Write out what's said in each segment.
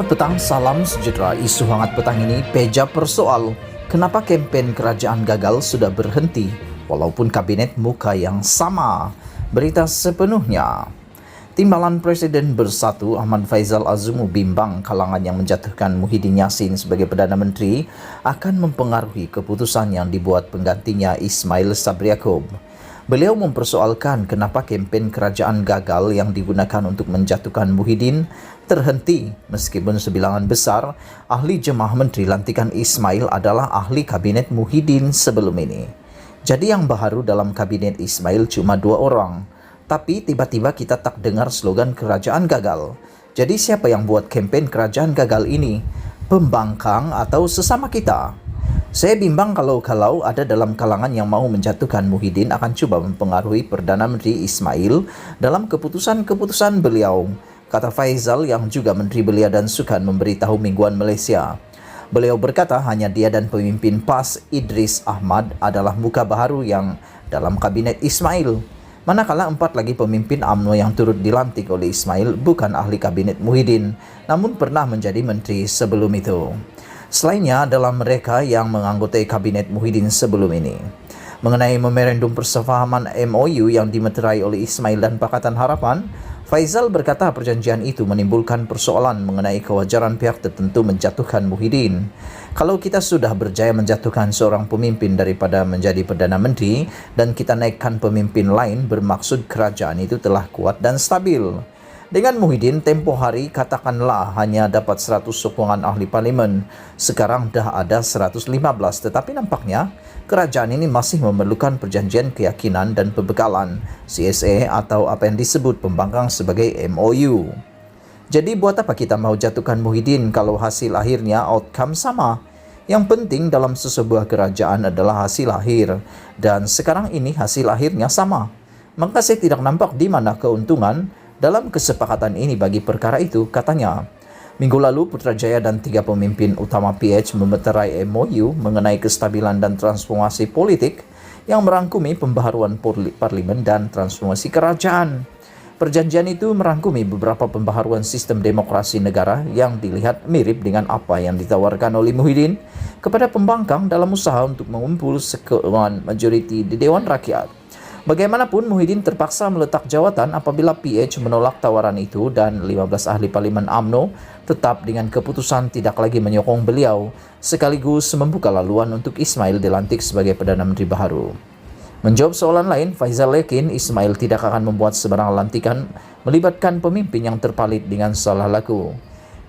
Selamat petang, salam sejahtera. Isu hangat petang ini peja persoal kenapa kempen kerajaan gagal sudah berhenti walaupun kabinet muka yang sama. Berita sepenuhnya. Timbalan Presiden Bersatu Ahmad Faizal Azumu bimbang kalangan yang menjatuhkan Muhyiddin Yassin sebagai Perdana Menteri akan mempengaruhi keputusan yang dibuat penggantinya Ismail Sabri Yaakob. Beliau mempersoalkan kenapa kempen kerajaan gagal yang digunakan untuk menjatuhkan Muhyiddin terhenti meskipun sebilangan besar ahli jemaah menteri lantikan Ismail adalah ahli kabinet Muhyiddin sebelum ini. Jadi yang baru dalam kabinet Ismail cuma 2 orang. Tapi tiba-tiba kita tak dengar slogan kerajaan gagal. Jadi siapa yang buat kempen kerajaan gagal ini? Pembangkang atau sesama kita? Saya bimbang kalau ada dalam kalangan yang mau menjatuhkan Muhyiddin akan coba mempengaruhi Perdana Menteri Ismail dalam keputusan-keputusan beliau, kata Faizal yang juga Menteri Belia dan Sukan memberitahu Mingguan Malaysia. Beliau berkata hanya dia dan pemimpin PAS Idris Ahmad adalah muka baru yang dalam kabinet Ismail. Manakala 4 lagi pemimpin UMNO yang turut dilantik oleh Ismail bukan ahli kabinet Muhyiddin, namun pernah menjadi menteri sebelum itu. Selainnya dalam mereka yang menganggotai kabinet Muhyiddin sebelum ini. Mengenai memorandum persefahaman MOU yang dimeterai oleh Ismail dan Pakatan Harapan, Faizal berkata perjanjian itu menimbulkan persoalan mengenai kewajaran pihak tertentu menjatuhkan Muhyiddin. Kalau kita sudah berjaya menjatuhkan seorang pemimpin daripada menjadi Perdana Menteri dan kita naikkan pemimpin lain, bermaksud kerajaan itu telah kuat dan stabil. Dengan Muhyiddin, tempoh hari katakanlah hanya dapat 100 sokongan ahli parlimen. Sekarang dah ada 115, tetapi nampaknya kerajaan ini masih memerlukan perjanjian keyakinan dan pembekalan CSA atau apa yang disebut pembangkang sebagai MOU. Jadi buat apa kita mau jatuhkan Muhyiddin kalau hasil akhirnya outcome sama? Yang penting dalam sesebuah kerajaan adalah hasil akhir, dan sekarang ini hasil akhirnya sama. Maka saya tidak nampak di mana keuntungan dalam kesepakatan ini bagi perkara itu, katanya. Minggu lalu Putrajaya dan 3 pemimpin utama PH memeterai MOU mengenai kestabilan dan transformasi politik yang merangkumi pembaharuan parlimen dan transformasi kerajaan. Perjanjian itu merangkumi beberapa pembaharuan sistem demokrasi negara yang dilihat mirip dengan apa yang ditawarkan oleh Muhyiddin kepada pembangkang dalam usaha untuk mengumpul sekelumpulan majoriti di Dewan Rakyat. Bagaimanapun, Muhyiddin terpaksa meletak jawatan apabila PH menolak tawaran itu dan 15 ahli parlimen UMNO tetap dengan keputusan tidak lagi menyokong beliau, sekaligus membuka laluan untuk Ismail dilantik sebagai Perdana Menteri baru. Menjawab soalan lain, Faizal yakin Ismail tidak akan membuat sebarang lantikan melibatkan pemimpin yang terpalit dengan salah laku.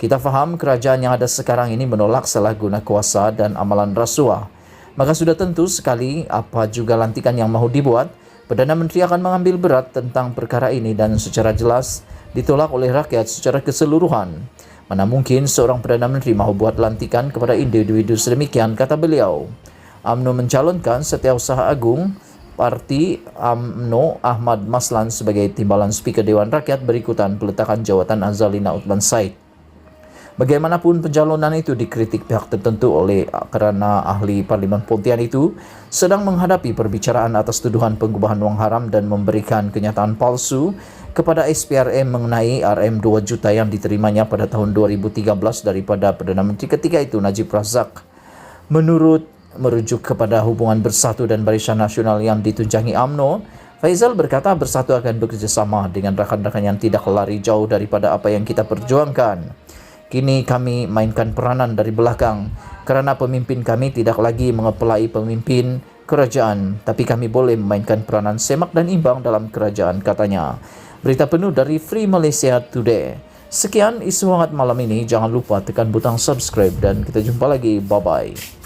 Kita faham kerajaan yang ada sekarang ini menolak salah guna kuasa dan amalan rasuah. Maka sudah tentu sekali apa juga lantikan yang mau dibuat, Perdana Menteri akan mengambil berat tentang perkara ini dan secara jelas ditolak oleh rakyat secara keseluruhan. Mana mungkin seorang Perdana Menteri mahu buat lantikan kepada individu sedemikian, kata beliau. UMNO mencalonkan Setiausaha Agung Parti UMNO Ahmad Maslan sebagai timbalan Speaker Dewan Rakyat berikutan peletakan jawatan Azalina Uthman Said. Bagaimanapun pencalonan itu dikritik pihak tertentu karena ahli Parlimen Pontian itu sedang menghadapi perbicaraan atas tuduhan pengubahan wang haram dan memberikan kenyataan palsu kepada SPRM mengenai RM 2 juta yang diterimanya pada tahun 2013 daripada Perdana Menteri ketika itu Najib Razak. Merujuk kepada hubungan Bersatu dan Barisan Nasional yang ditunjangi UMNO, Faizal berkata Bersatu akan bekerjasama dengan rakan-rakan yang tidak lari jauh daripada apa yang kita perjuangkan. Kini kami mainkan peranan dari belakang karena pemimpin kami tidak lagi mengepelai pemimpin kerajaan, tapi kami boleh memainkan peranan semak dan imbang dalam kerajaan, katanya. Berita penuh dari Free Malaysia Today. Sekian isu hangat malam ini, jangan lupa tekan butang subscribe dan kita jumpa lagi, bye-bye.